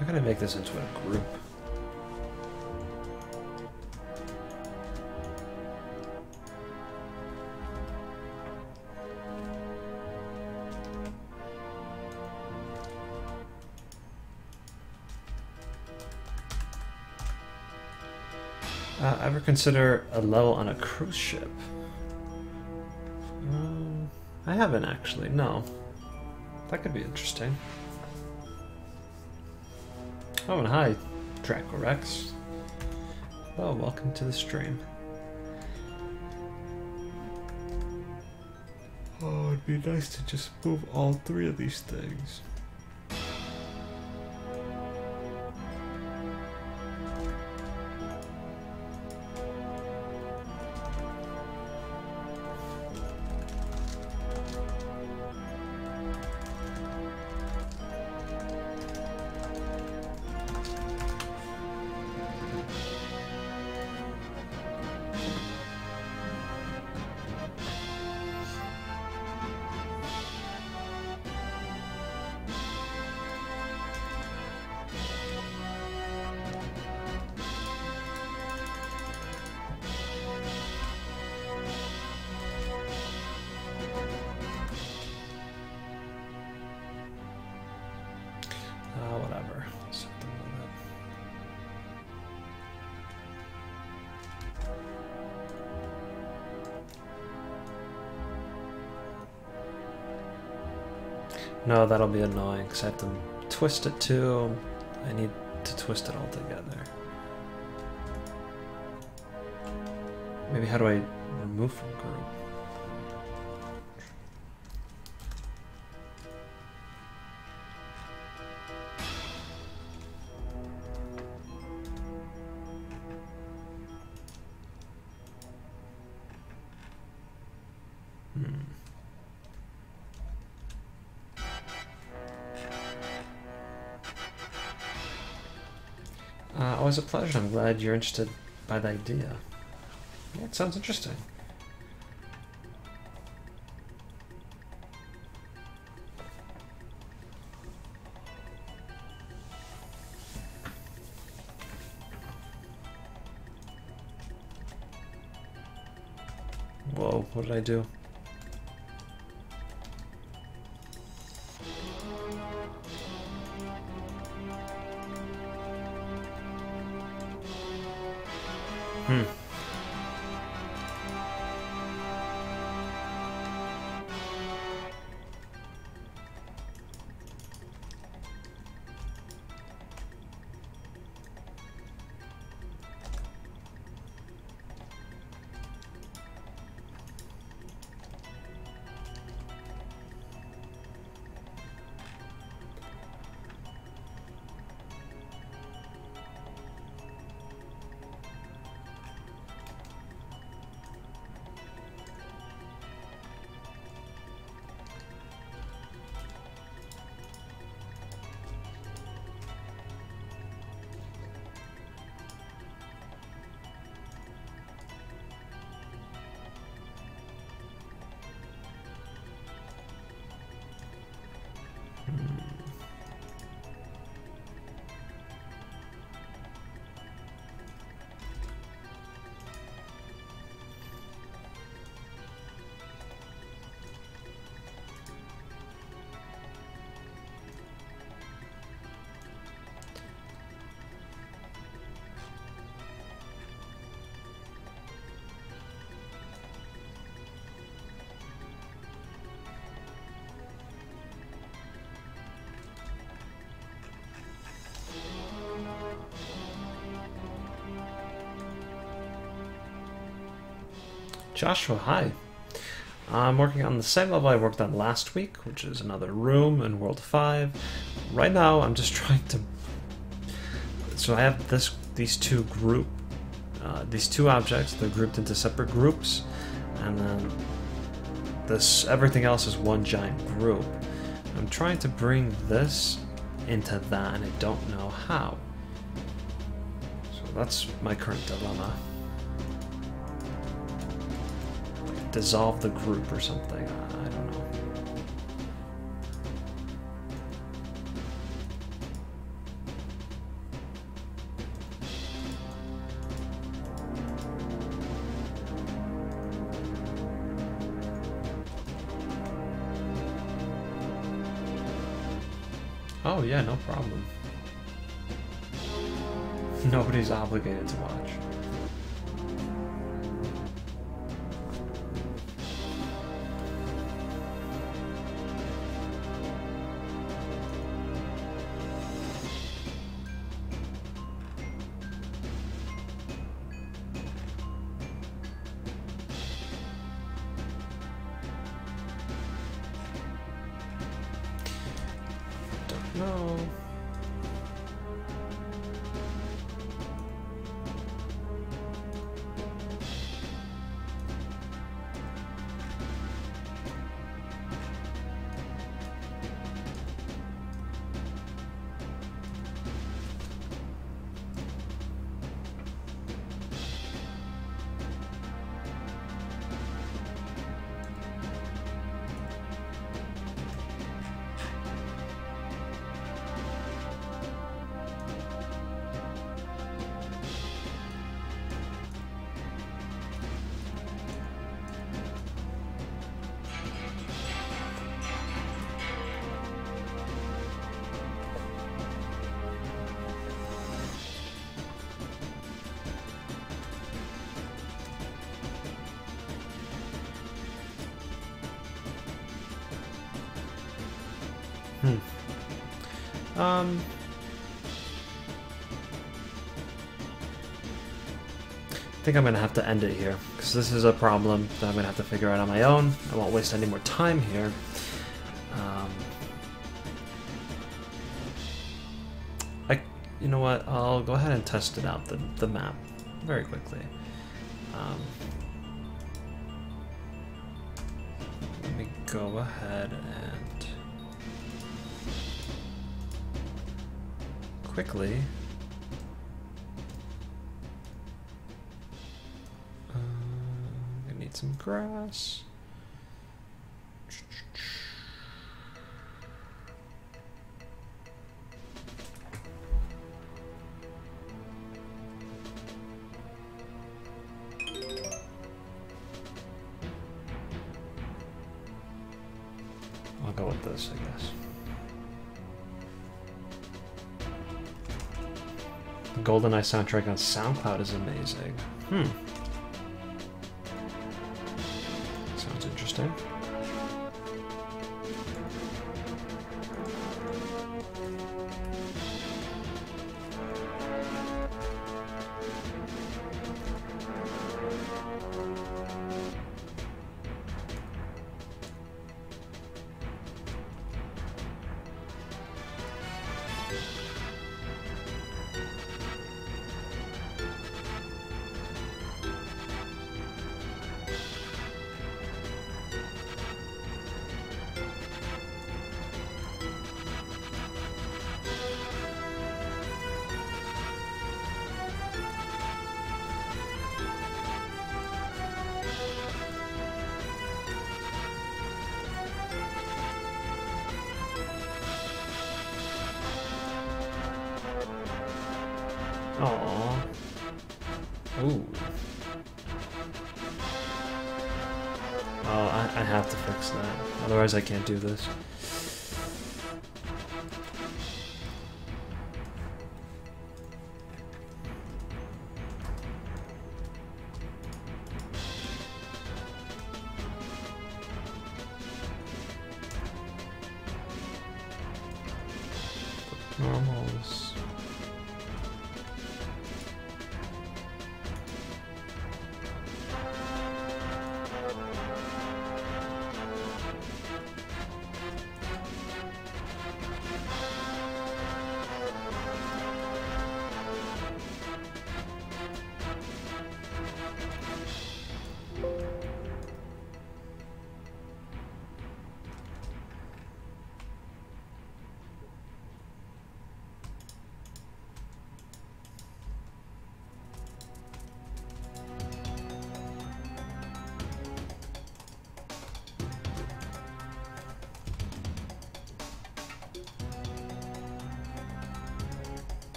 How can I make this into a group? Ever consider a level on a cruise ship? I haven't actually, no. That could be interesting. Oh, and hi, Draco Rex. Oh, welcome to the stream. Oh, it'd be nice to just move all three of these things. Whatever. Something like that. No, that'll be annoying because I have to twist it too. I need to twist it all together. Maybe how do I remove from group? Always a pleasure. I'm glad you're interested by the idea. Yeah, it sounds interesting. Whoa, what did I do? Joshua, hi. I'm working on the same level I worked on last week, which is another room in World 5. Right now, I'm just trying to... So I have these two objects. They're grouped into separate groups, and then everything else is one giant group. I'm trying to bring this into that, and I don't know how. So that's my current dilemma. Dissolve the group or something. I don't know. Oh yeah, no problem. Nobody's obligated to watch. No. I think I'm gonna have to end it here because this is a problem that I'm gonna have to figure out on my own. I won't waste any more time here. You know what? I'll go ahead and test it out, the map, very quickly. Let me go ahead and quickly I need some grass. I'll go with this, I guess. The GoldenEye soundtrack on SoundCloud is amazing. Sounds interesting. Aww. Ooh. Oh, I have to fix that. Otherwise I can't do this. Normals.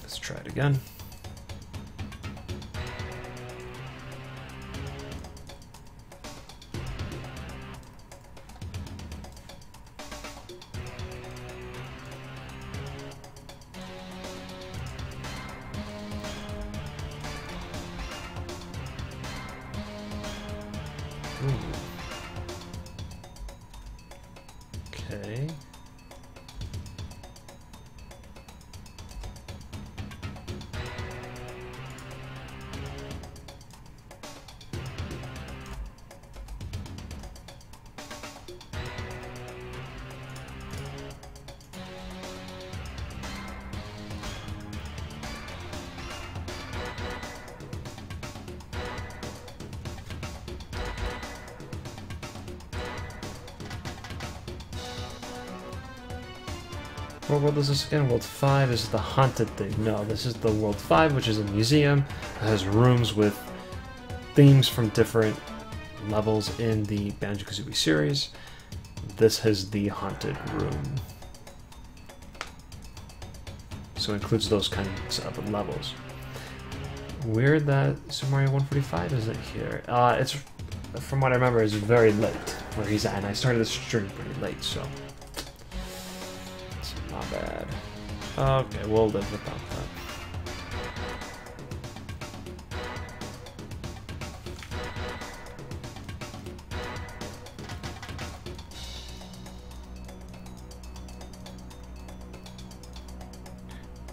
Let's try it again. Okay. What world is this again? World 5 is the haunted thing. No, this is the World 5, which is a museum. It has rooms with themes from different levels in the Banjo-Kazooie series. This is the haunted room. So it includes those kinds of levels. Weird that Super Mario 145 isn't here. It's, from what I remember, it's very late where he's at, and I started the stream pretty late, so it's not bad. Okay, we'll live without that.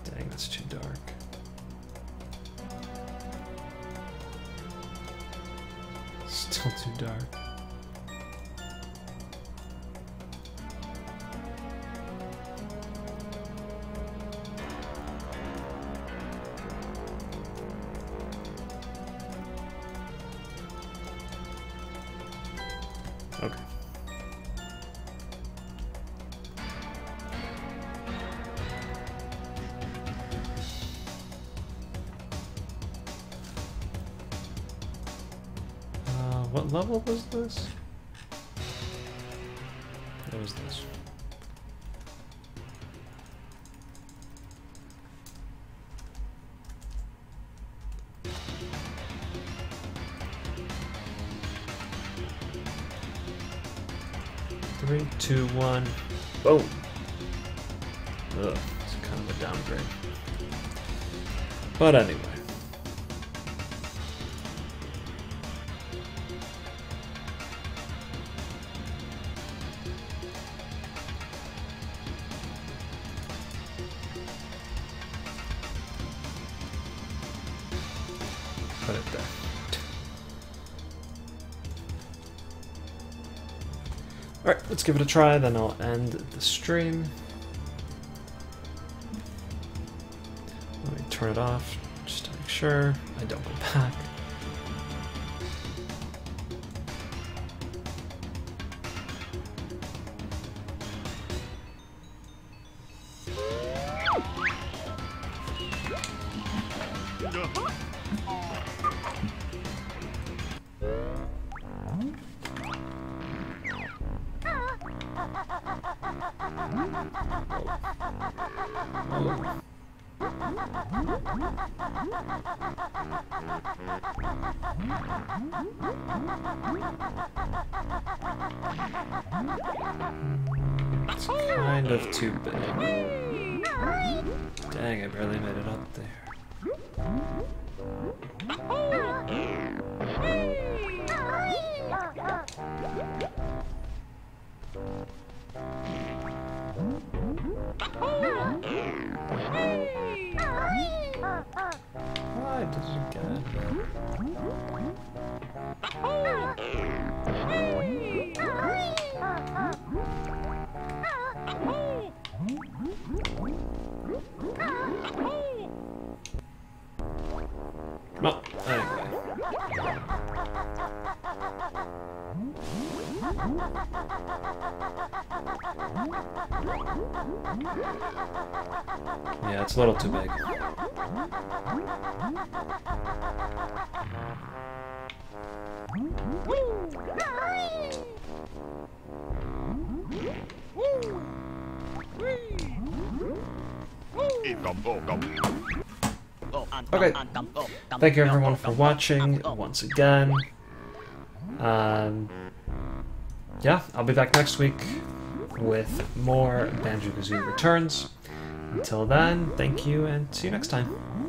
Dang, that's too dark. Still too dark. Okay. What level was this? What was this? Three, two, one, boom! Ugh, it's kind of a downgrade. But anyway. Put it there. Alright, let's give it a try, then I'll end the stream. Let me turn it off, just to make sure I don't go back. It's kind of too big. Dang, I barely made it up there. Why did you get it? Well, anyway. Yeah, it's a little too big. Okay, thank you everyone for watching once again. Yeah, I'll be back next week with more Banjo-Kazooie Returns. Until then, thank you and see you next time.